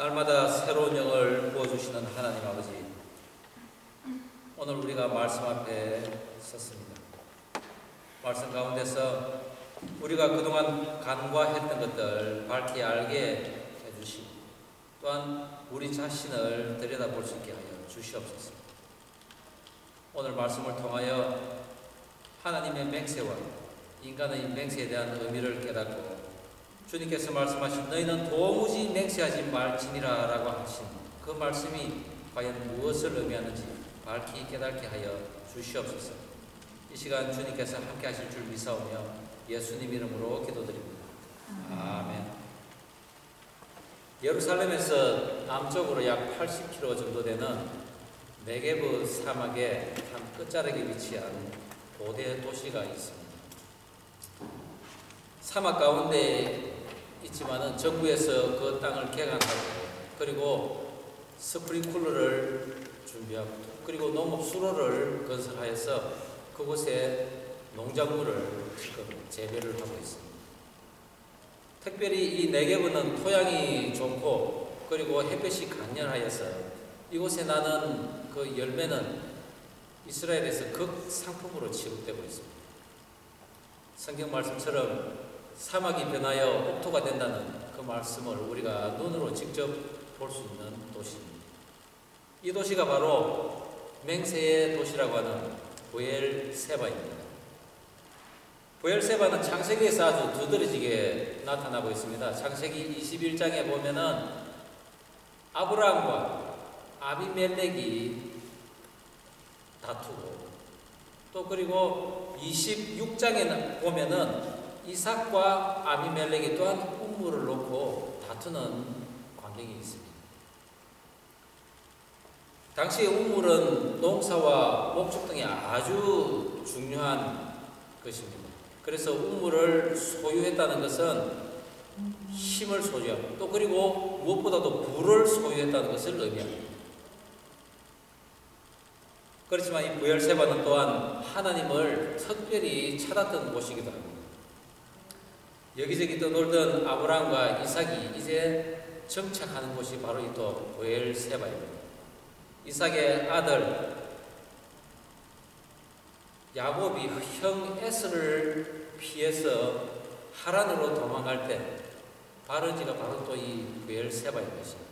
날마다 새로운 영을 부어주시는 하나님 아버지, 오늘 우리가 말씀 앞에 섰습니다. 말씀 가운데서 우리가 그동안 간과했던 것들 밝히 알게 해주시고, 또한 우리 자신을 들여다볼 수 있게 하여 주시옵소서. 오늘 말씀을 통하여 하나님의 맹세와 인간의 맹세에 대한 의미를 깨닫고, 주님께서 말씀하신 너희는 도무지 맹세하지 말지니라 라고 하신 그 말씀이 과연 무엇을 의미하는지 밝히 깨닫게 하여 주시옵소서. 이 시간 주님께서 함께 하실 줄 믿사오며 예수님 이름으로 기도드립니다. 아멘. 예루살렘에서 남쪽으로 약 80km 정도 되는 네게브 사막의 한 끝자락에 위치한 고대 도시가 있습니다. 사막 가운데 있지만은 정부에서 그 땅을 개간하고, 그리고 스프링클러를 준비하고, 그리고 농업 수로를 건설하여서 그곳에 농작물을 재배를 하고 있습니다. 특별히 이 네게브는 토양이 좋고, 그리고 햇볕이 강렬하여서 이곳에 나는 그 열매는 이스라엘에서 극상품으로 취급되고 있습니다. 성경 말씀처럼 사막이 변하여 옥토가 된다는 그 말씀을 우리가 눈으로 직접 볼 수 있는 도시입니다. 이 도시가 바로 맹세의 도시라고 하는 부엘세바입니다. 부엘세바는 창세기에서 아주 두드러지게 나타나고 있습니다. 창세기 21장에 보면은 아브라함과 아비멜렉이 다투고, 또 그리고 26장에 보면은 이삭과 아비멜렉이 또한 우물을 놓고 다투는 광경이 있습니다. 당시 우물은 농사와 목축 등에 아주 중요한 것입니다. 그래서 우물을 소유했다는 것은 힘을 소유하고, 또 그리고 무엇보다도 부를 소유했다는 것을 의미합니다. 그렇지만 이 부엘세바는 또한 하나님을 특별히 찾았던 곳이기도 합니다. 여기저기 떠돌던 아브라함과 이삭이 이제 정착하는 곳이 바로 이 또 부엘세바입니다. 이삭의 아들 야곱이 형 에서를 피해서 하란으로 도망갈 때 바르지가 바로 또 이 부엘세바인 것입니다.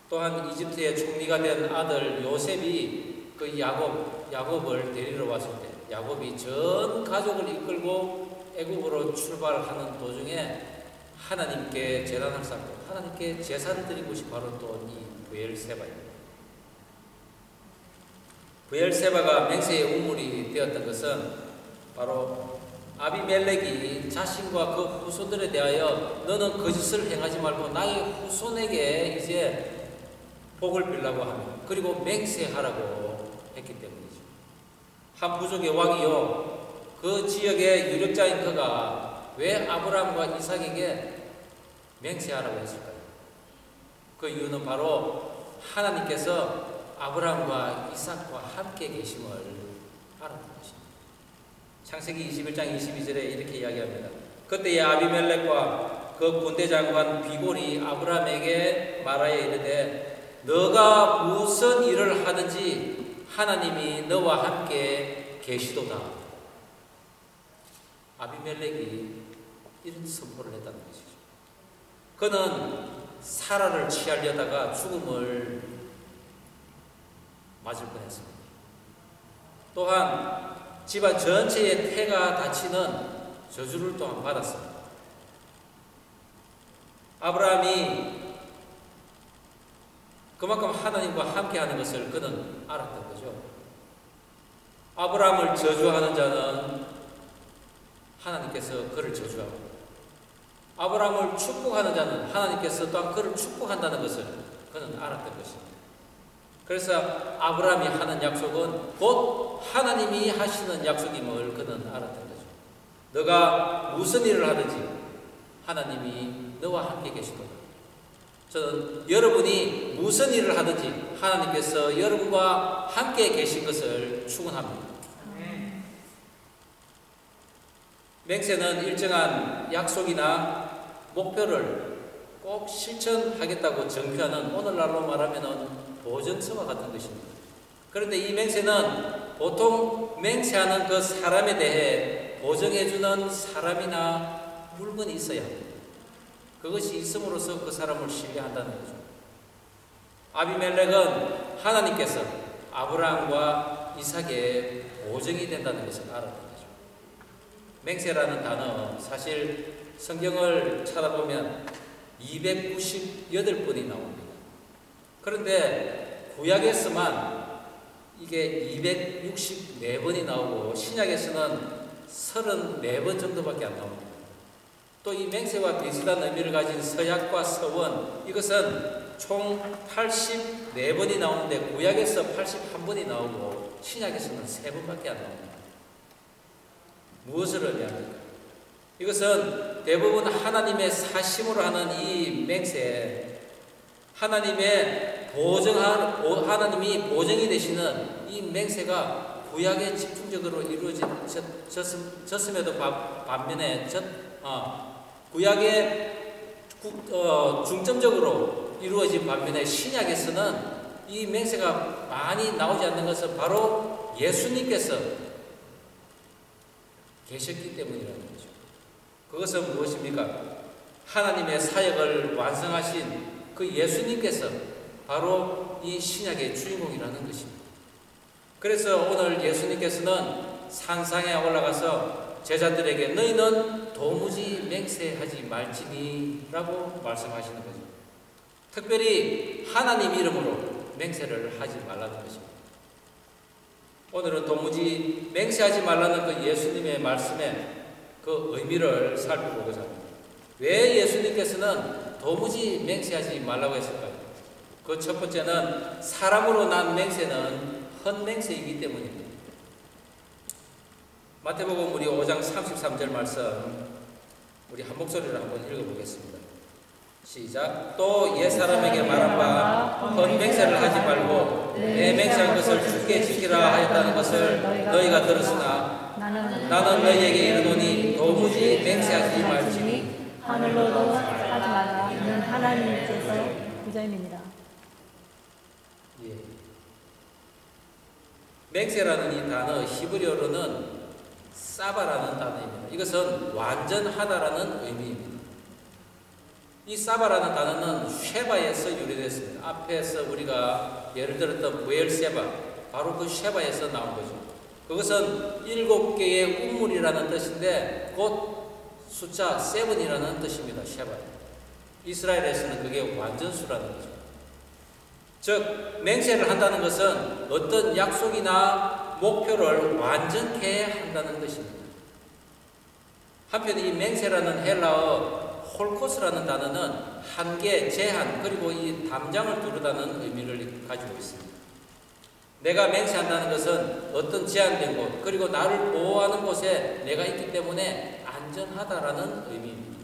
또한 이집트의 총리가 된 아들 요셉이 그 야곱을 데리러 왔을 때 야곱이 전 가족을 이끌고 애굽으로 출발하는 도중에 하나님께 제단을 쌓고 하나님께 제사를 드린 곳이 바로 또 이 부엘세바입니다. 부엘세바가 맹세의 우물이 되었던 것은 바로 아비멜렉이 자신과 그 후손들에 대하여 너는 거짓을 행하지 말고 나의 후손에게 이제 복을 빌라고 하며, 그리고 맹세하라고 했기 때문이죠. 한 부족의 왕이요, 그 지역의 유력자인 그가 왜 아브라함과 이삭에게 맹세하라고 했을까요? 그 이유는 바로 하나님께서 아브라함과 이삭과 함께 계심을 알았던 것입니다. 창세기 21장 22절에 이렇게 이야기합니다. 그때의 아비멜렉과 그 군대장관 비골이 아브라함에게 말하여 이르되 너가 무슨 일을 하든지 하나님이 너와 함께 계시도다. 아비멜렉이 이런 선포를 했다는 것이죠. 그는 사라를 취하려다가 죽음을 맞을 뻔했습니다. 또한 집안 전체의 태가 다치는 저주를 또한 받았습니다. 아브라함이 그만큼 하나님과 함께하는 것을 그는 알았던 거죠. 아브라함을 저주하는 자는 하나님께서 그를 저주하고, 아브라함을 축복하는 자는 하나님께서 또한 그를 축복한다는 것을 그는 알았던 것입니다. 그래서 아브라함이 하는 약속은 곧 하나님이 하시는 약속임을 그는 알았던 거죠. 너가 무슨 일을 하든지 하나님이 너와 함께 계시도다. 저는 여러분이 무슨 일을 하든지 하나님께서 여러분과 함께 계신 것을 축원합니다. 맹세는 일정한 약속이나 목표를 꼭 실천하겠다고 정표하는 오늘날로 말하면 보증서와 같은 것입니다. 그런데 이 맹세는 보통 맹세하는 그 사람에 대해 보증해주는 사람이나 물건이 있어야 합니다. 그것이 있음으로써 그 사람을 신뢰한다는 거죠. 아비멜렉은 하나님께서 아브라함과 이삭의 보증이 된다는 것을 알았던 거죠. 맹세라는 단어, 사실 성경을 찾아보면 298번이 나옵니다. 그런데 구약에서만 이게 264번이 나오고 신약에서는 34번 정도밖에 안 나옵니다. 또 이 맹세와 비슷한 의미를 가진 서약과 서원, 이것은 총 84번이 나오는데 구약에서 81번이 나오고 신약에서는 3번밖에 안 나옵니다. 무엇을 의미합니까? 이것은 대부분 하나님의 사심으로 하는 이 맹세, 하나님이 보증이 되시는 이 맹세가 구약에 집중적으로 이루어졌음에도 반면에 구약에 중점적으로 이루어진 반면에 신약에서는 이 맹세가 많이 나오지 않는 것은 바로 예수님께서 계셨기 때문이라는 거죠. 그것은 무엇입니까? 하나님의 사역을 완성하신 그 예수님께서 바로 이 신약의 주인공이라는 것입니다. 그래서 오늘 예수님께서는 산상에 올라가서 제자들에게 너희는 도무지 맹세하지 말지니 라고 말씀하시는 거죠. 특별히 하나님 이름으로 맹세를 하지 말라는 것입니다. 오늘은 도무지 맹세하지 말라는 그 예수님의 말씀의 그 의미를 살펴보고자 합니다. 왜 예수님께서는 도무지 맹세하지 말라고 했을까요? 그 첫 번째는 사람으로 난 맹세는 헛맹세이기 때문입니다. 마태복음 우리 5장 33절 말씀 우리 한 목소리로 한번 읽어보겠습니다. 시작. 또 옛사람에게 말한 바 헛맹세를 하지 말고 내 맹세한 것을 굳게 지키라 하였다는 것을 너희가 들었으나 나는 너희에게 이르노니 도무지 맹세하지 말지니 하늘로도 하지 마라. 이는 하나님께서 부자임이니라. 예. 맹세라는 이 단어 히브리어로는 사바라는 단어입니다. 이것은 완전하다라는 의미입니다. 이 사바라는 단어는 쉐바에서 유래됐습니다. 앞에서 우리가 예를 들었던 부엘세바, 바로 그 쉐바에서 나온 거죠. 그것은 7개의 운물이라는 뜻인데 곧 숫자 7이라는 뜻입니다. 쉐바. 이스라엘에서는 그게 완전수라는 거죠. 즉 맹세를 한다는 것은 어떤 약속이나 목표를 완전케 한다는 것입니다. 한편 이 맹세라는 헬라어 홀코스라는 단어는 한계, 제한, 그리고 이 담장을 두르다는 의미를 가지고 있습니다. 내가 맹세한다는 것은 어떤 제한된 곳, 그리고 나를 보호하는 곳에 내가 있기 때문에 안전하다라는 의미입니다.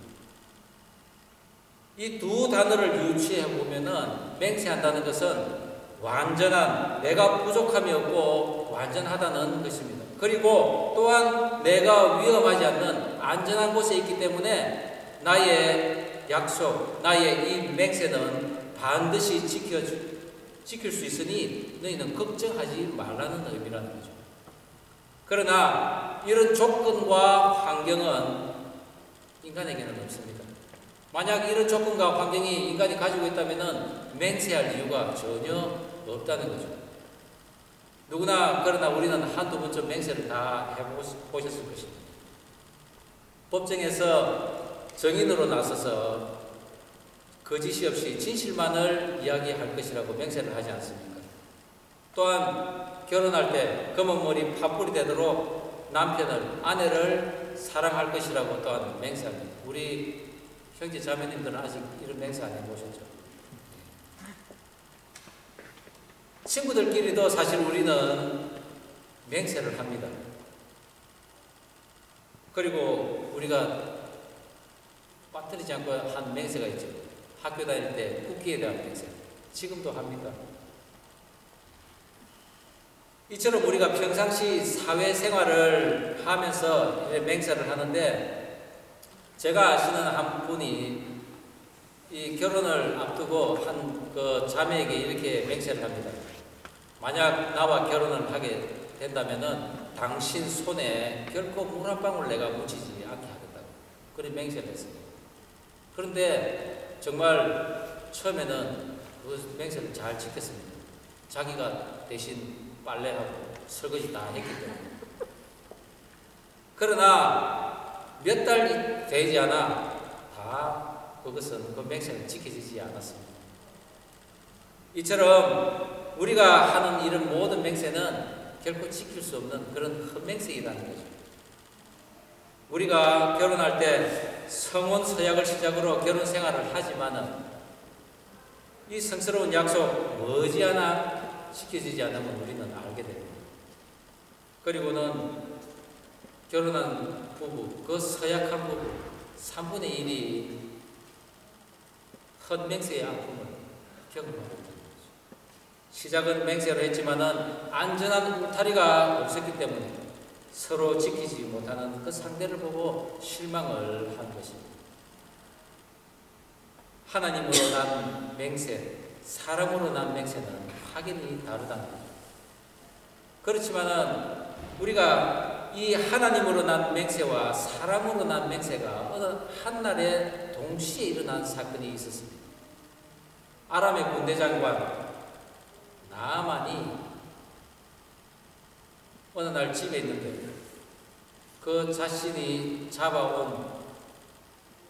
이 두 단어를 유추해 보면은 맹세한다는 것은 완전한, 내가 부족함이 없고 완전하다는 것입니다. 그리고 또한 내가 위험하지 않는 안전한 곳에 있기 때문에 나의 약속, 나의 이 맹세는 반드시 지킬 수 있으니 너희는 걱정하지 말라는 의미라는 거죠. 그러나 이런 조건과 환경은 인간에게는 없습니다. 만약 이런 조건과 환경이 인간이 가지고 있다면 맹세할 이유가 전혀 없다는 거죠. 누구나 그러나 우리는 한두 번쯤 맹세를 다 해보셨을 것입니다. 법정에서 정인으로 나서서 거짓이 없이 진실만을 이야기할 것이라고 맹세를 하지 않습니까? 또한 결혼할 때 검은 머리 팥불이 되도록 남편을, 아내를 사랑할 것이라고 또한 맹세합니다. 우리 형제 자매님들은 아직 이런 맹세 안 해보셨죠? 친구들끼리도 사실 우리는 맹세를 합니다. 그리고 우리가 빠뜨리지 않고 한 맹세가 있죠. 학교 다닐 때 국기에 대한 맹세. 지금도 합니다. 이처럼 우리가 평상시 사회생활을 하면서 맹세를 하는데 제가 아시는 한 분이 이 이 결혼을 앞두고 한 그 자매에게 이렇게 맹세를 합니다. 만약 나와 결혼을 하게 된다면은 당신 손에 결코 물 한 방울 내가 묻히지 않게 하겠다고 그런 맹세를 했습니다. 그런데 정말 처음에는 그 맹세를 잘 지켰습니다. 자기가 대신 빨래하고 설거지 다 했기 때문에. 그러나 몇 달 되지 않아 다 그것은 그 맹세는 지켜지지 않았습니다. 이처럼 우리가 하는 이런 모든 맹세는 결코 지킬 수 없는 그런 헛맹세이라는 거죠. 우리가 결혼할 때 성혼 서약을 시작으로 결혼 생활을 하지만은 이 성스러운 약속 머지않아 지켜지지 않으면 우리는 알게 됩니다. 그리고는 결혼한 부부, 그 서약한 부부 3분의 1이 헛맹세의 아픔을 경험하고 있다. 시작은 맹세로 했지만은 안전한 울타리가 없었기 때문에 서로 지키지 못하는 그 상대를 보고 실망을 한 것입니다. 하나님으로 난 맹세, 사람으로 난 맹세는 확연히 다르다는 거죠. 그렇지만은 우리가 이 하나님으로 난 맹세와 사람으로 난 맹세가 어느 한날에 동시에 일어난 사건이 있었습니다. 아람의 군대 장관 나아만이 어느 날 집에 있는데 그 자신이 잡아온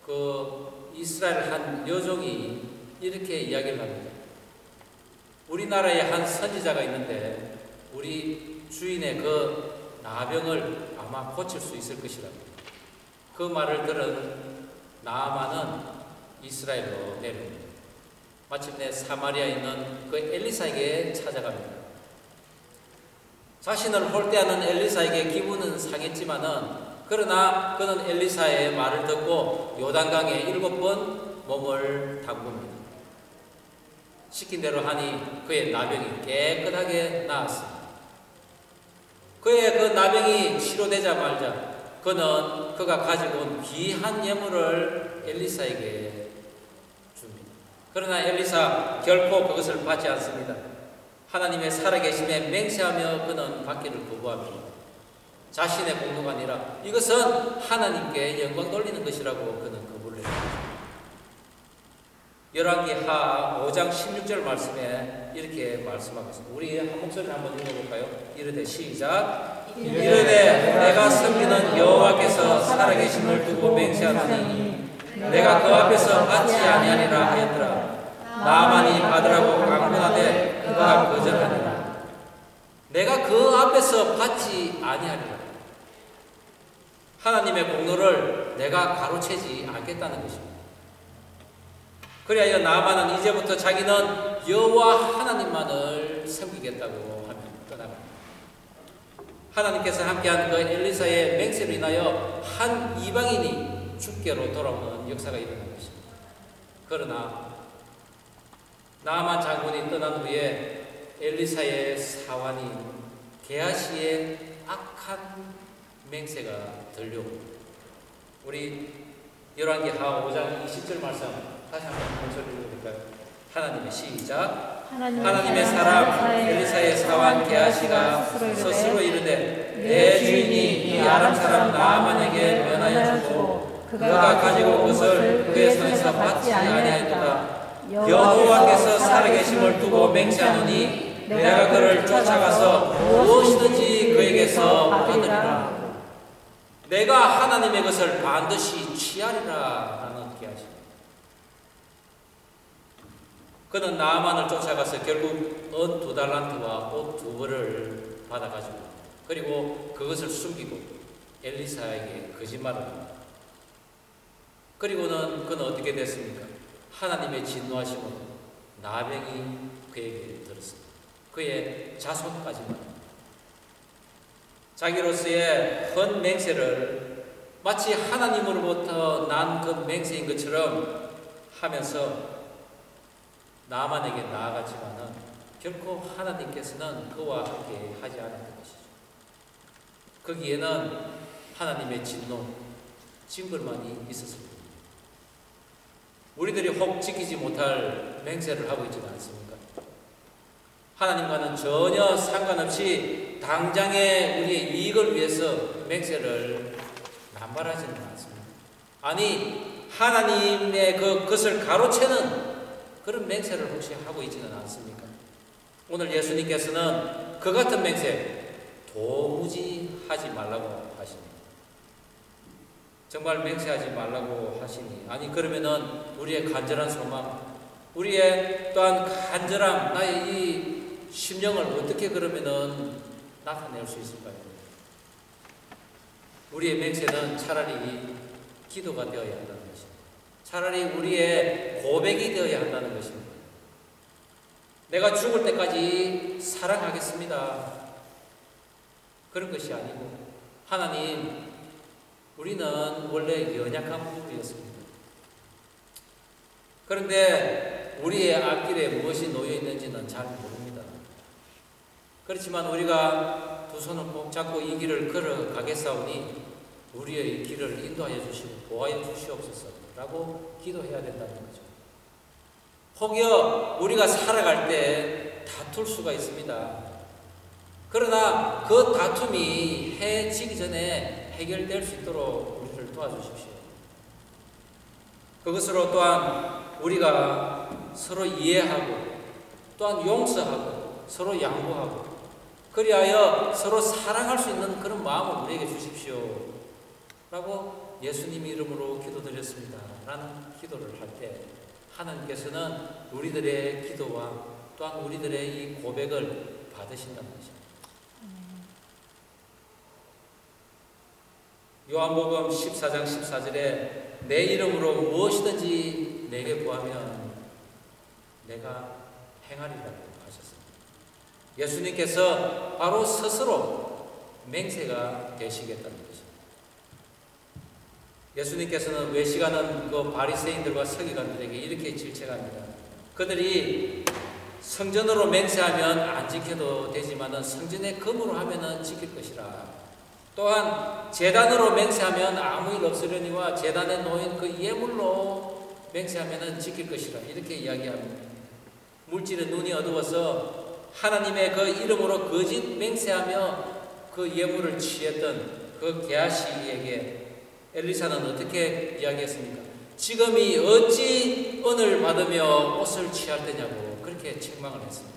그 이스라엘 한 여종이 이렇게 이야기를 합니다. 우리나라에 한 선지자가 있는데 우리 주인의 그 나병을 아마 고칠 수 있을 것이라고. 그 말을 들은 나아만은 이스라엘로 내려옵니다. 마침내 사마리아에 있는 그 엘리사에게 찾아갑니다. 자신을 홀대하는 엘리사에게 기분은 상했지만은 그러나 그는 엘리사의 말을 듣고 요단강에 7번 몸을 담굽니다. 시킨 대로 하니 그의 나병이 깨끗하게 나았습니다. 그의 그 나병이 치료되자마자 그는 그가 가지고 온 귀한 예물을 엘리사에게 줍니다. 그러나 엘리사 결코 그것을 받지 않습니다. 하나님의 살아계심에 맹세하며 그는 받기를 거부합니다. 자신의 공로가 아니라 이것은 하나님께 영광 돌리는 것이라고 그는 거부를 합니다. 열왕기하 5장 16절 말씀에 이렇게 말씀하고 있습니다. 우리 한 목소리를 한번 읽어볼까요? 이르되 시작. 이르되 내가 섬기는 여호와께서 살아계심을 두고 맹세하노니 내가 그 앞에서 받지 아니하리라 하였더라. 나아만이 받으라고 강권하되 그가 거절하니라. 내가 그 앞에서 받지 아니하리라. 하나님의 공로를 내가 가로채지 않겠다는 것입니다. 그리하여 나아만은 이제부터 자기는 여호와 하나님만을 섬기겠다고 하며 떠나갑니다. 하나님께서 함께한 그 엘리사의 맹세로 인하여 한 이방인이 주께로 돌아오는 역사가 일어난 것입니다. 그러나 나아만 장군이 떠난 후에 엘리사의 사환인 게하시의 악한 맹세가 들려옵니다. 우리 열왕기하 5장 20절 말씀 다시 한번 목소리를 읽어볼까요? 하나님의 시작. 하나님의 사람 엘리사의 사환 게하시가 스스로 이르되 내 주인이 이 아람 사람 나아만에게 면하여 주고 그가 가지고 온 것을 그의 손에서 받지 아니하였도다. 여호와께서 살아계심을 두고 맹세하노니 내가 그를 쫓아가서 무엇이든지 그에게서 얻으리라. 내가 하나님의 것을 반드시 취하리라 하는 게하시다. 그는 나아만을 쫓아가서 결국 은 2달란트와 옷 2벌을 받아가지고 그리고 그것을 숨기고 엘리사에게 거짓말을 합니다. 그리고는 그는 어떻게 됐습니까? 하나님의 진노하심은 나병이 그에게 들었습니다. 그의 자손까지만 자기로서의 헌 맹세를 마치 하나님으로부터 난 그 맹세인 것처럼 하면서 나아만에게 나아갔지만은 결코 하나님께서는 그와 함께 하지 않았던 것이죠. 거기에는 하나님의 진노, 징벌만이 있었습니다. 우리들이 혹 지키지 못할 맹세를 하고 있지는 않습니까? 하나님과는 전혀 상관없이 당장의 우리의 이익을 위해서 맹세를 남발하지는 않습니다. 아니, 하나님의 그것을 가로채는 그런 맹세를 혹시 하고 있지는 않습니까? 오늘 예수님께서는 그 같은 맹세 도무지 하지 말라고 하십니다. 정말 맹세하지 말라고 하시니, 아니 그러면은 우리의 간절한 소망, 우리의 또한 간절함, 나의 이 심령을 어떻게 그러면은 나타낼 수 있을까요? 우리의 맹세는 차라리 기도가 되어야 한다는 것입니다. 차라리 우리의 고백이 되어야 한다는 것입니다. 내가 죽을 때까지 사랑하겠습니다. 그런 것이 아니고, 하나님, 우리는 원래 연약한 부부였습니다. 그런데 우리의 앞길에 무엇이 놓여 있는지는 잘 모릅니다. 그렇지만 우리가 두 손을 꼭 잡고 이 길을 걸어가겠사오니 우리의 길을 인도하여 주시고 보호하여 주시옵소서라고 기도해야 된다는 거죠. 혹여 우리가 살아갈 때 다툴 수가 있습니다. 그러나 그 다툼이 해지기 전에 해결될 수 있도록 우리를 도와주십시오. 그것으로 또한 우리가 서로 이해하고 또한 용서하고 서로 양보하고 그리하여 서로 사랑할 수 있는 그런 마음을 우리에게 주십시오 라고 예수님 이름으로 기도드렸습니다 라는 기도를 할 때 하나님께서는 우리들의 기도와 또한 우리들의 이 고백을 받으신다는 것입니다. 요한복음 14장 14절에 내 이름으로 무엇이든지 내게 구하면 내가 행하리라고 하셨습니다. 예수님께서 바로 스스로 맹세가 되시겠다는 것입니다. 예수님께서는 외식하는 그 바리새인들과 서기관들에게 이렇게 질책합니다. 그들이 성전으로 맹세하면 안 지켜도 되지만은 성전의 금으로 하면은 지킬 것이라. 또한 제단으로 맹세하면 아무 일 없으려니와 제단에 놓인 그 예물로 맹세하면은 지킬 것이라. 이렇게 이야기합니다. 물질의 눈이 어두워서 하나님의 그 이름으로 거짓 맹세하며 그 예물을 취했던 그 게하시에게 엘리사는 어떻게 이야기했습니까? 지금이 어찌 은을 받으며 옷을 취할 때냐고 그렇게 책망을 했습니다.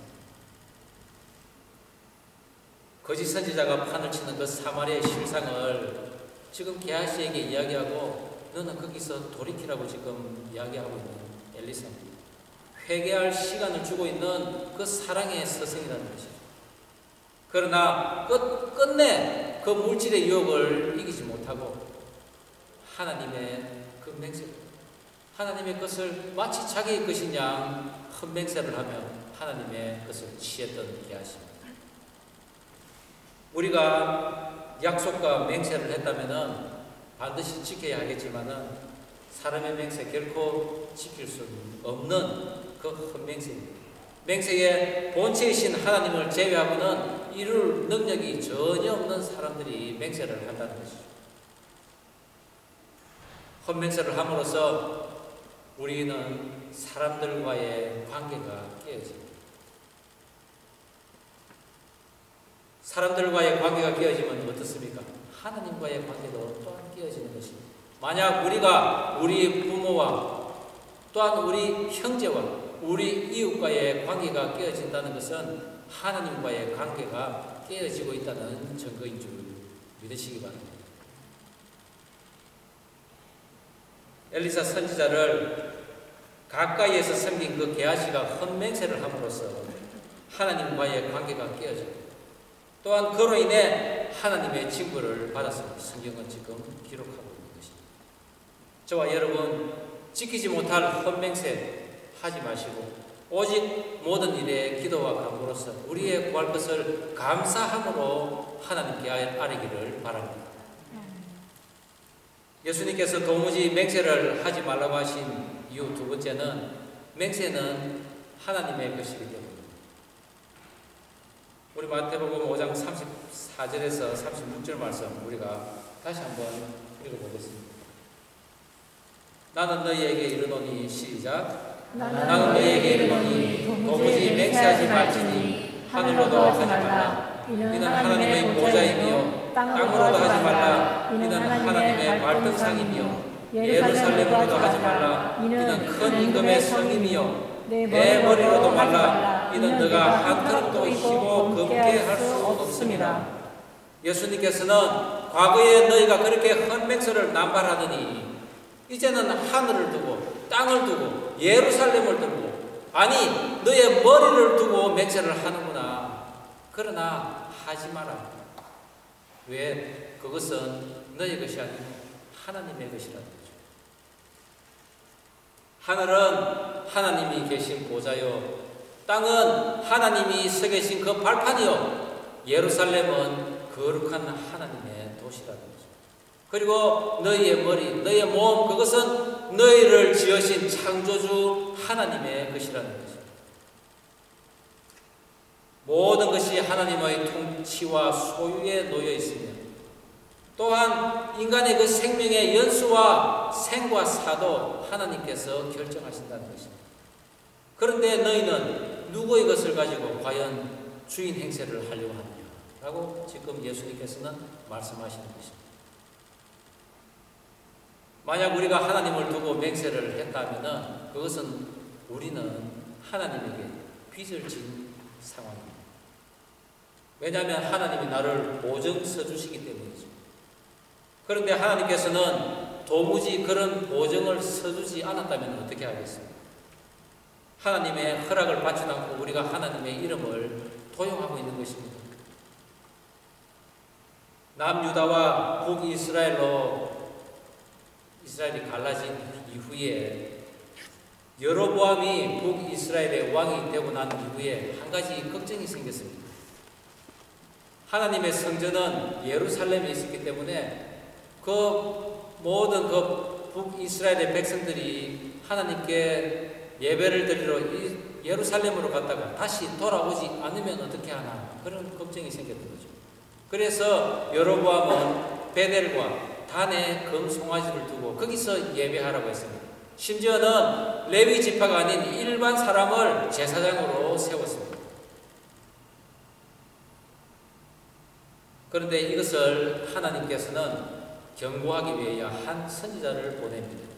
거짓 선지자가 판을 치는 그 사마리아의 실상을 지금 게하시에게 이야기하고 너는 거기서 돌이키라고 지금 이야기하고 있는 엘리사입니다. 회개할 시간을 주고 있는 그 사랑의 스승이라는 것이죠. 그러나 끝내 그 물질의 유혹을 이기지 못하고 하나님의 그 맹세, 하나님의 것을 마치 자기의 것인 양 헛맹세를 하며 하나님의 것을 취했던 게하십니다. 우리가 약속과 맹세를 했다면 반드시 지켜야 하겠지만은 사람의 맹세 결코 지킬 수 없는 그 헛맹세입니다. 맹세의 본체이신 하나님을 제외하고는 이룰 능력이 전혀 없는 사람들이 맹세를 한다는 것이죠. 헛맹세를 함으로써 우리는 사람들과의 관계가 깨어집니다. 사람들과의 관계가 깨어지면 어떻습니까? 하나님과의 관계도 또한 깨어지는 것입니다. 만약 우리가 우리 부모와 또한 우리 형제와 우리 이웃과의 관계가 깨어진다는 것은 하나님과의 관계가 깨어지고 있다는 증거인 줄 믿으시기 바랍니다. 엘리사 선지자를 가까이에서 섬긴 그 게하시가 헛맹세를 함으로써 하나님과의 관계가 깨어졌고 또한 그로 인해 하나님의 징벌을 받았습니다. 성경은 지금 기록하고 있는 것입니다. 저와 여러분 지키지 못할 헛맹세 하지 마시고 오직 모든 일에 기도와 간구로서 우리의 구할 것을 감사함으로 하나님께 아뢰기를 바랍니다. 예수님께서 도무지 맹세를 하지 말라고 하신 이유 두 번째는 맹세는 하나님의 것이기 때문입니다. 우리 마태복음 5장 34절에서 36절 말씀 우리가 다시 한번 읽어보겠습니다. 나는 너희에게 이르노니 시작. 나는 너희에게 이르노니 도무지 맹세하지 말지니 하늘로도 하지 말라. 이는 하나님의 보좌이며 땅으로도 하지 말라. 이는 하나님의 발등상이며 예루살렘으로도 하지 말라. 이는 큰 임금의 성이며 내 머리로도 말라. 이는 너가 한 끗도 희고 검게 할 수 없습니다. 예수님께서는 과거에 너희가 그렇게 헌맹세를 남발하더니 이제는 하늘을 두고 땅을 두고 예루살렘을 두고 아니 너의 머리를 두고 맹세를 하는구나. 그러나 하지 마라. 왜? 그것은 너의 것이 아니고 하나님의 것이라는 거죠. 하늘은 하나님이 계신 보좌요, 땅은 하나님이 서 계신 그 발판이요, 예루살렘은 거룩한 하나님의 도시라는 거죠. 그리고 너희의 머리, 너희의 몸, 그것은 너희를 지으신 창조주 하나님의 것이라는 거죠. 모든 것이 하나님의 통치와 소유에 놓여 있으며 또한 인간의 그 생명의 연수와 생과 사도 하나님께서 결정하신다는 것입니다. 그런데 너희는 누구의 것을 가지고 과연 주인 행세를 하려고 하느냐 라고 지금 예수님께서는 말씀하시는 것입니다. 만약 우리가 하나님을 두고 맹세를 했다면 그것은 우리는 하나님에게 빚을 진 상황입니다. 왜냐하면 하나님이 나를 보증 서주시기 때문이죠. 그런데 하나님께서는 도무지 그런 보증을 서주지 않았다면 어떻게 하겠습니까? 하나님의 허락을 받지도 않고 우리가 하나님의 이름을 도용하고 있는 것입니다. 남유다와 북이스라엘로 이스라엘이 갈라진 이후에 여로보암이 북이스라엘의 왕이 되고 난 이후에 한 가지 걱정이 생겼습니다. 하나님의 성전은 예루살렘에 있었기 때문에 그 모든 그 북이스라엘의 백성들이 하나님께 예배를 드리러 예루살렘으로 갔다가 다시 돌아오지 않으면 어떻게 하나 그런 걱정이 생겼던 거죠. 그래서 여로보암은 베델과 단에 금송아지를 두고 거기서 예배하라고 했습니다. 심지어는 레위 지파가 아닌 일반 사람을 제사장으로 세웠습니다. 그런데 이것을 하나님께서는 경고하기 위하여 한 선지자를 보냅니다.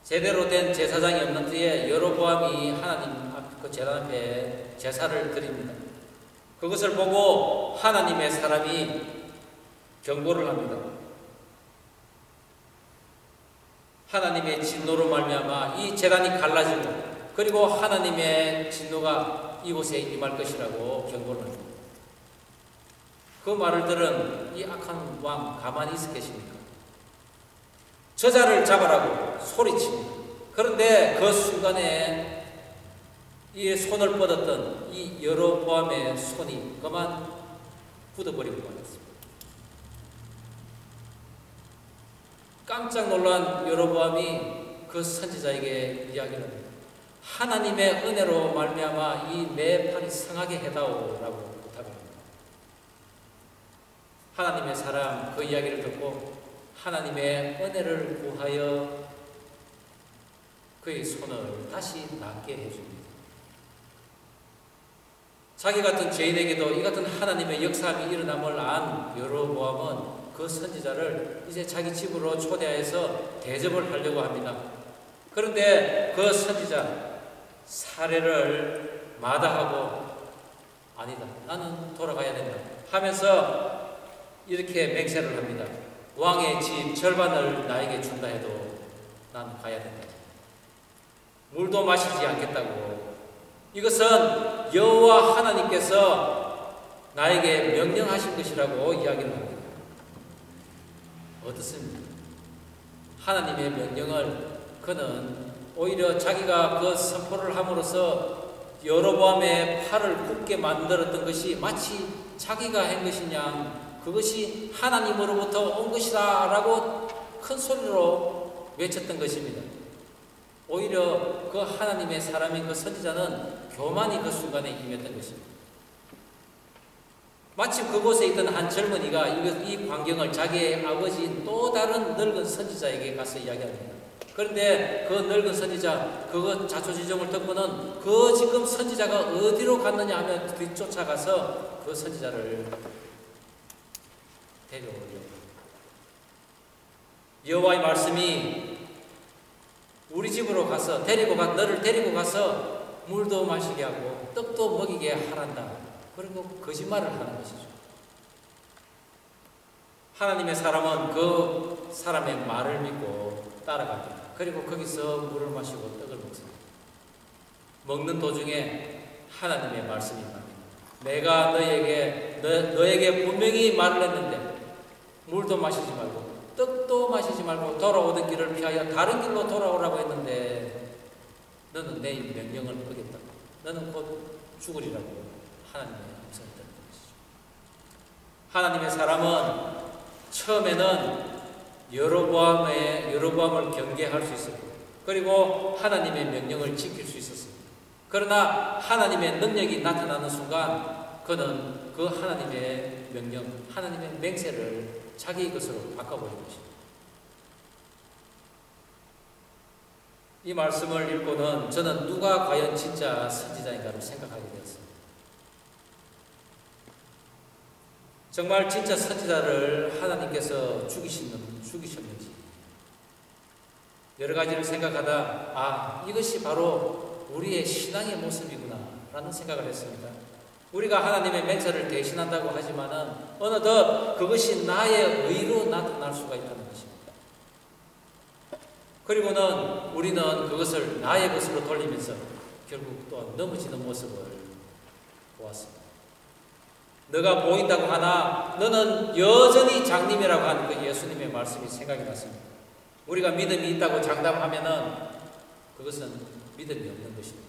제대로 된 제사장이 없는 뒤에 여로보암이 하나님 그 제단 앞에 제사를 드립니다. 그것을 보고 하나님의 사람이 경고를 합니다. 하나님의 진노로 말미암아 이 제단이 갈라지고 그리고 하나님의 진노가 이곳에 임할 것이라고 경고를 합니다. 그 말을 들은 이 악한 왕 가만히 있었겠습니까? 저자를 잡아라고 소리칩니다. 그런데 그 순간에 이 손을 뻗었던 이 여로보암의 손이 그만 굳어버리고 말았습니다. 깜짝 놀란 여로보암이 그 선지자에게 이야기를 합니다. 하나님의 은혜로 말미암아 이 내 팔이 성하게 해다오라고 부탁합니다. 하나님의 사람 그 이야기를 듣고 하나님의 은혜를 구하여 그의 손을 다시 낫게 해줍니다. 자기 같은 죄인에게도 이 같은 하나님의 역사함이 일어남을 안 여로보암은 그 선지자를 이제 자기 집으로 초대해서 대접을 하려고 합니다. 그런데 그 선지자 사례를 마다하고 아니다, 나는 돌아가야 된다 하면서 이렇게 맹세를 합니다. 왕의 집 절반을 나에게 준다 해도 난 가야 된다. 물도 마시지 않겠다고. 이것은 여호와 하나님께서 나에게 명령하신 것이라고 이야기를 합니다. 어떻습니까? 하나님의 명령을 그는 오히려 자기가 그 선포를 함으로써 여로보암의 팔을 굳게 만들었던 것이 마치 자기가 한 것이냐, 그것이 하나님으로부터 온 것이다 라고 큰 소리로 외쳤던 것입니다. 오히려 그 하나님의 사람인 그 선지자는 교만이 그 순간에 임했던 것입니다. 마침 그곳에 있던 한 젊은이가 이 광경을 자기의 아버지인 또 다른 늙은 선지자에게 가서 이야기합니다. 그런데 그 늙은 선지자 그거 자초지종을 듣고는 그 지금 선지자가 어디로 갔느냐 하면 뒤쫓아가서 그 선지자를 데려오려고. 여호와의 말씀이 우리 집으로 가서 너를 데리고 가서 물도 마시게 하고 떡도 먹이게 하란다. 그리고 거짓말을 하는 것이죠. 하나님의 사람은 그 사람의 말을 믿고 따라갑니다. 그리고 거기서 물을 마시고 떡을 먹습니다. 먹는 도중에 하나님의 말씀이 나옵니다. 내가 너에게 분명히 말을 했는데 물도 마시지 말고 떡도 마시지 말고 돌아오던 길을 피하여 다른 길로 돌아오라고 했는데 너는 내 명령을 어겼다. 너는 곧 죽으리라고 하나님의 음성을 듣는 것이죠. 하나님의 사람은 처음에는 여로보암을 경계할 수 있었고 그리고 하나님의 명령을 지킬 수 있었습니다. 그러나 하나님의 능력이 나타나는 순간 그는 그 하나님의 명령, 하나님의 맹세를 자기 것으로 바꿔버린 것입니다. 이 말씀을 읽고는 저는 누가 과연 진짜 선지자인가를 생각하게 되었습니다. 정말 진짜 선지자를 하나님께서 죽이셨는지 여러 가지를 생각하다 이것이 바로 우리의 신앙의 모습이구나 라는 생각을 했습니다. 우리가 하나님의 맹세를 대신한다고 하지만은 어느덧 그것이 나의 의로 나타날 수가 있다는 것입니다. 그리고는 우리는 그것을 나의 것으로 돌리면서 결국 또 넘어지는 모습을 보았습니다. 너가 보인다고 하나 너는 여전히 장님이라고 하는 그 예수님의 말씀이 생각이 났습니다. 우리가 믿음이 있다고 장담하면은 그것은 믿음이 없는 것입니다.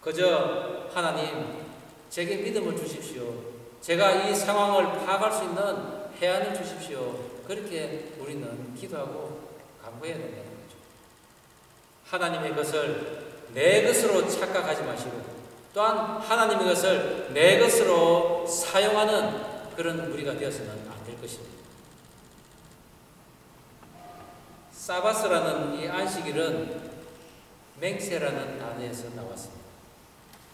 그저 하나님 제게 믿음을 주십시오. 제가 이 상황을 파악할 수 있는 해안을 주십시오. 그렇게 우리는 기도하고 간구해야 된다는 거죠. 하나님의 것을 내 것으로 착각하지 마시고 또한 하나님의 것을 내 것으로 사용하는 그런 우리가 되어서는 안 될 것입니다. 사바스라는 이 안식일은 맹세라는 단어에서 나왔습니다.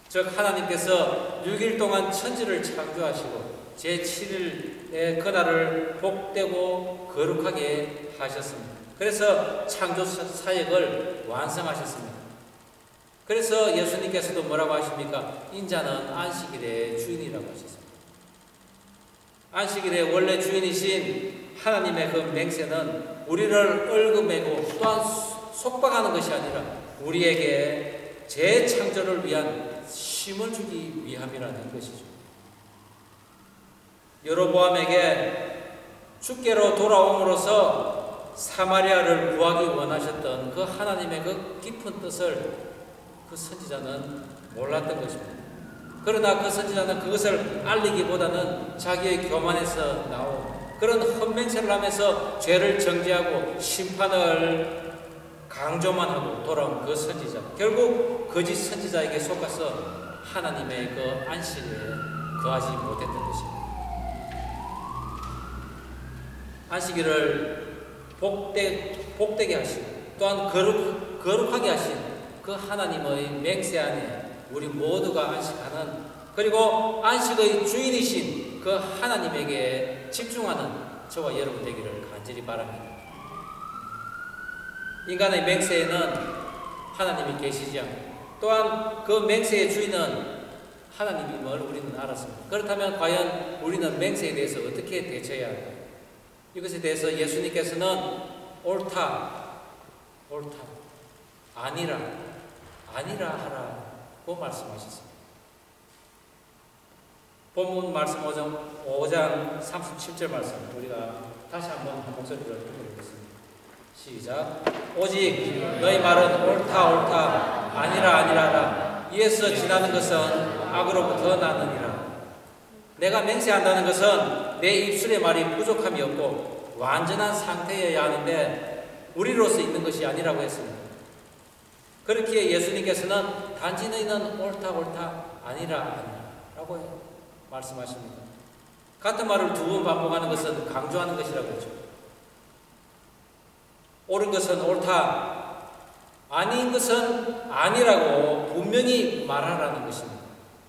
즉 하나님께서 6일 동안 천지를 창조하시고 제7일의 그날을 복되고 거룩하게 하셨습니다. 그래서 창조 사역을 완성하셨습니다. 그래서 예수님께서도 뭐라고 하십니까? 인자는 안식일의 주인이라고 하셨습니다. 안식일의 원래 주인이신 하나님의 그 맹세는 우리를 얽어매고 또한 속박하는 것이 아니라 우리에게 재창조를 위한 쉼을 주기 위함이라는 것이죠. 여로보암에게 죽게로 돌아옴으로써 사마리아를 구하기 원하셨던 그 하나님의 그 깊은 뜻을 그 선지자는 몰랐던 것입니다. 그러나 그 선지자는 그것을 알리기보다는 자기의 교만에서 나온 그런 헛맹세를 하면서 죄를 정죄하고 심판을 강조만 하고 돌아온 그 선지자, 결국 거짓 선지자에게 속아서 하나님의 그 안식에 거하지 못했던 것입니다. 안식일을 복되게 하시고 또한 거룩하게 하신 그 하나님의 맹세 안에 우리 모두가 안식하는, 그리고 안식의 주인이신 그 하나님에게 집중하는 저와 여러분 되기를 간절히 바랍니다. 인간의 맹세에는 하나님이 계시지 않고 또한 그 맹세의 주인은 하나님임을 우리는 알았습니다. 그렇다면 과연 우리는 맹세에 대해서 어떻게 대처해야 할까요? 이것에 대해서 예수님께서는 옳다, 아니라 하라고 말씀하셨습니다. 본문 말씀 5장 37절 말씀 우리가 다시 한번 한 목소리로 읽어보겠습니다. 시작. 오직 너희 말은 옳다 아니라 하라. 이에서 지나는 것은 악으로부터 나느니라. 내가 맹세한다는 것은 내 입술의 말이 부족함이 없고 완전한 상태여야 하는데 우리로서 있는 것이 아니라고 했습니다. 그렇기에 예수님께서는 단지 너희는 옳다 아니라 라고 말씀하십니다. 같은 말을 두 번 반복하는 것은 강조하는 것이라고 했죠. 옳은 것은 옳다, 아닌 것은 아니라고 분명히 말하라는 것입니다.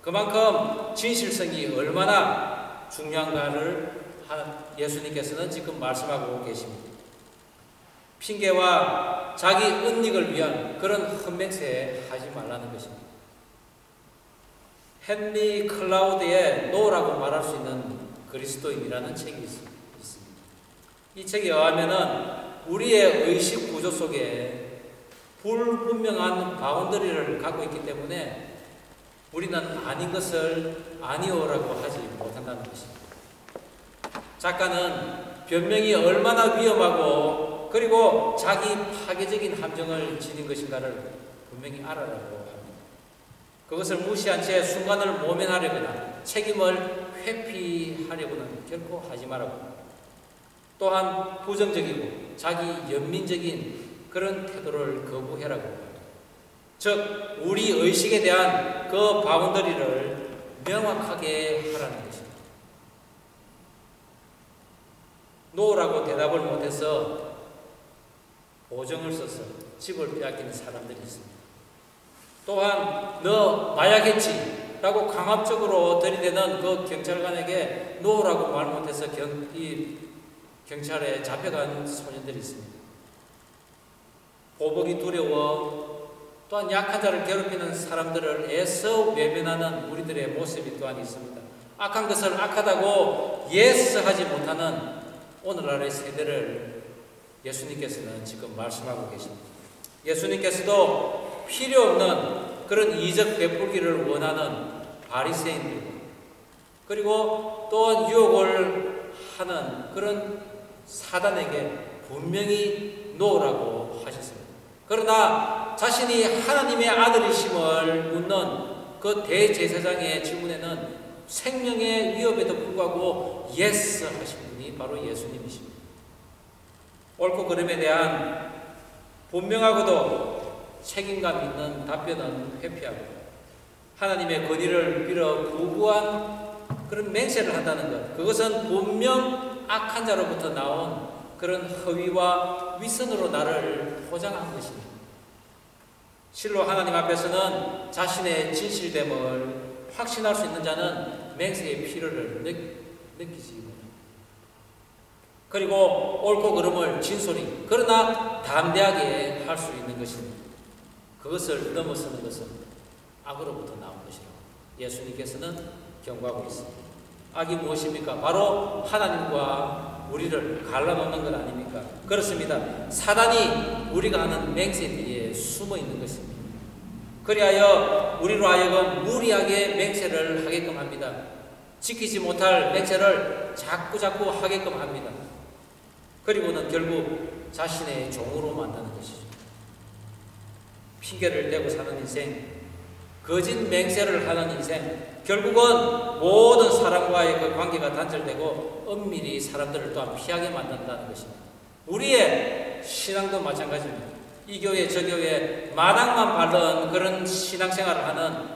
그만큼 진실성이 얼마나 중요한가를 예수님께서는 지금 말씀하고 계십니다. 핑계와 자기 은닉을 위한 그런 헛맹세 하지 말라는 것입니다. 헨리 클라우드의 노라고 말할 수 있는 그리스도인이라는 책이 있습니다. 이 책에 의하면은 우리의 의식 구조 속에 불분명한 바운더리를 갖고 있기 때문에 우리는 아닌 것을 아니오라고 하지 못한다는 것입니다. 작가는 변명이 얼마나 위험하고 그리고 자기 파괴적인 함정을 지닌 것인가를 분명히 알아라고 합니다. 그것을 무시한 채 순간을 모면하려거나 책임을 회피하려고는 결코 하지 말라고. 또한 부정적이고 자기 연민적인 그런 태도를 거부해라고 합니다. 즉 우리 의식에 대한 그 바운더리를 명확하게 하라는 것입니다. 노라고 대답을 못해서 보정을 써서 집을 빼앗기는 사람들이 있습니다. 또한 너 마약했지 라고 강압적으로 들이대는 그 경찰관에게 노라고 말 못해서 경찰에 잡혀간 소년들이 있습니다. 보복이 두려워 또한 약한 자를 괴롭히는 사람들을 애써 외면하는 우리들의 모습이 또한 있습니다. 악한 것을 악하다고 예스하지 못하는 오늘날의 세대를 예수님께서는 지금 말씀하고 계십니다. 예수님께서도 필요 없는 그런 이적 베풀기를 원하는 바리새인들 그리고 또한 유혹을 하는 그런 사단에게 분명히 노라고 하셨습니다. 그러나 자신이 하나님의 아들이심을 묻는 그 대제사장의 질문에는 생명의 위협에도 불구하고 예스 하신 분이 바로 예수님이십니다. 옳고 그름에 대한 분명하고도 책임감 있는 답변은 회피하고 하나님의 권위를 빌어 부부한 그런 맹세를 한다는 것, 그것은 분명 악한 자로부터 나온 그런 허위와 위선으로 나를 포장한 것입니다. 실로 하나님 앞에서는 자신의 진실됨을 확신할 수 있는 자는 맹세의 필요를 느끼지 못합니다. 그리고 옳고 그름을 진솔히 그러나 담대하게 할 수 있는 것입니다. 그것을 넘어서는 것은 악으로부터 나온 것이라고 예수님께서는 경고하고 있습니다. 악이 무엇입니까? 바로 하나님과 우리를 갈라놓는 것 아닙니까? 그렇습니다. 사단이 우리가 하는 맹세 뒤에 숨어 있는 것입니다. 그리하여 우리로 하여금 무리하게 맹세를 하게끔 합니다. 지키지 못할 맹세를 자꾸 하게끔 합니다. 그리고는 결국 자신의 종으로 만드는 것이죠. 핑계를 대고 사는 인생, 거짓 맹세를 하는 인생, 결국은 모든 사람과의 그 관계가 단절되고 엄밀히 사람들을 또한 피하게 만든다는 것입니다. 우리의 신앙도 마찬가지입니다. 이 교회 저 교회 마당만 밟는 그런 신앙생활을 하는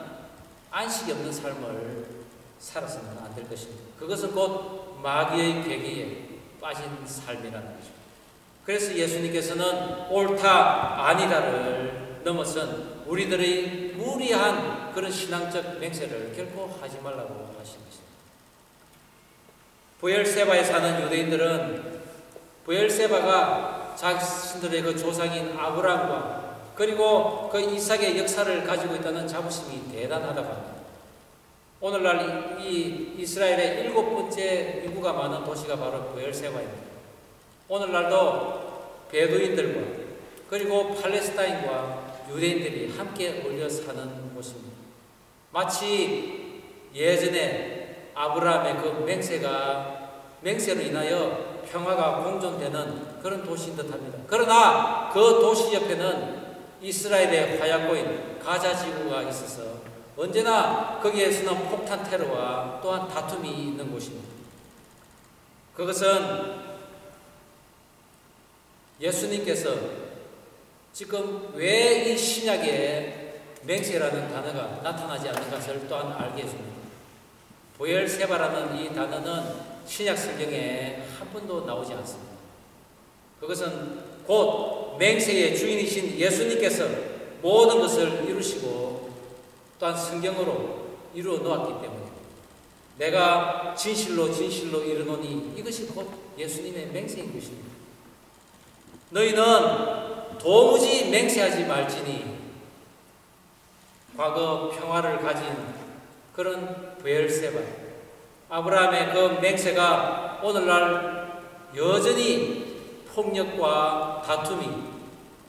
안식이 없는 삶을 살아서는 안 될 것입니다. 그것은 곧 마귀의 괴계에 빠진 삶이라는 것입니다. 그래서 예수님께서는 옳다 아니다를 넘어선 우리들의 무리한 그런 신앙적 맹세를 결코 하지 말라고 하신 것입니다. 부엘세바에 사는 유대인들은 부엘세바가 자신들의 그 조상인 아브라함과 그리고 그 이삭의 역사를 가지고 있다는 자부심이 대단하다고 합니다. 오늘날 이 이스라엘의 7번째 인구가 많은 도시가 바로 부엘세바입니다. 오늘날도 베두인들과 그리고 팔레스타인과 유대인들이 함께 어울려 사는 곳입니다. 마치 예전에 아브라함의 그 맹세로 인하여 평화가 공존되는 그런 도시인 듯합니다. 그러나 그 도시 옆에는 이스라엘의 화약고인 가자 지구가 있어서 언제나 거기에서는 폭탄 테러와 또한 다툼이 있는 곳입니다. 그것은 예수님께서 지금 왜 이 신약에 맹세라는 단어가 나타나지 않는 것을 또한 알게 해줍니다. 부엘세바라는 이 단어는 신약 성경에 한 번도 나오지 않습니다. 그것은 곧 맹세의 주인이신 예수님께서 모든 것을 이루시고 또한 성경으로 이루어 놓았기 때문에 내가 진실로 진실로 이르노니 이것이 곧 예수님의 맹세인 것입니다. 너희는 도무지 맹세하지 말지니 과거 평화를 가진 그런 브엘세바 아브라함의 그 맹세가 오늘날 여전히 폭력과 다툼이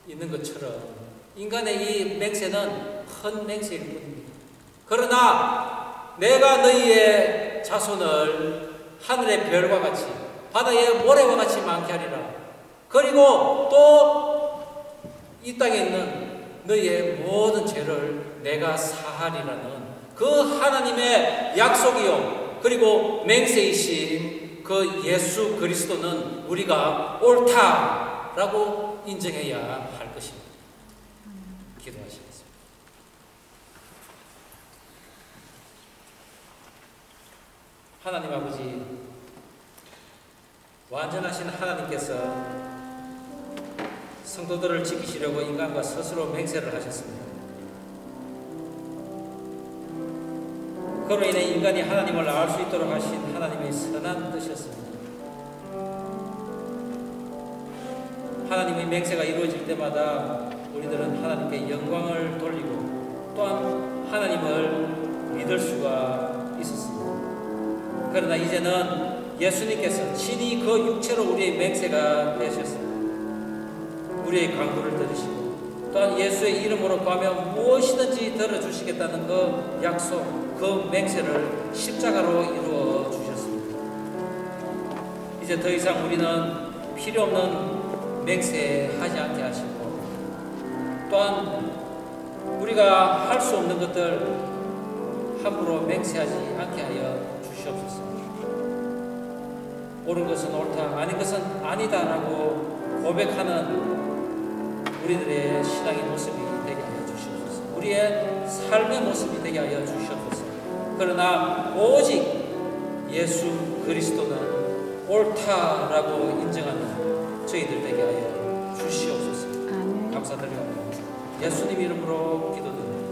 있는 것처럼 인간의 이 맹세는 큰 맹세일 뿐입니다. 그러나 내가 너희의 자손을 하늘의 별과 같이 바다의 모래와 같이 많게 하리라. 그리고 또 이 땅에 있는 너희의 모든 죄를 내가 사하리라는 그 하나님의 약속이요 그리고 맹세이신 그 예수 그리스도는 우리가 옳다라고 인정해야 할 것입니다. 기도하시겠습니다. 하나님 아버지, 완전하신 하나님께서 성도들을 지키시려고 인간과 스스로 맹세를 하셨습니다. 그로 인해 인간이 하나님을 알 수 있도록 하신 하나님의 선한 뜻이었습니다. 하나님의 맹세가 이루어질 때마다 우리들은 하나님께 영광을 돌리고 또한 하나님을 믿을 수가 있었습니다. 그러나 이제는 예수님께서 친히 그 육체로 우리의 맹세가 되셨습니다. 우리의 간구를 들으시고 또한 예수의 이름으로 구하면 무엇이든지 들어주시겠다는 그 약속, 그 맹세를 십자가로 이루어 주셨습니다. 이제 더 이상 우리는 필요 없는 맹세하지 않게 하시고 또한 우리가 할 수 없는 것들 함부로 맹세하지 않게 하여 주시옵소서. 옳은 것은 옳다, 아닌 것은 아니다라고 고백하는 우리들의 신앙의 모습이 되게 하여 주시옵소서. 우리의 삶의 모습이 되게 하여 주시옵소서. 그러나 오직 예수 그리스도는 옳다라고 인정하는 저희들 되게 하여 주시옵소서. 감사드리옵나이다. 예수님 이름으로 기도드립니다.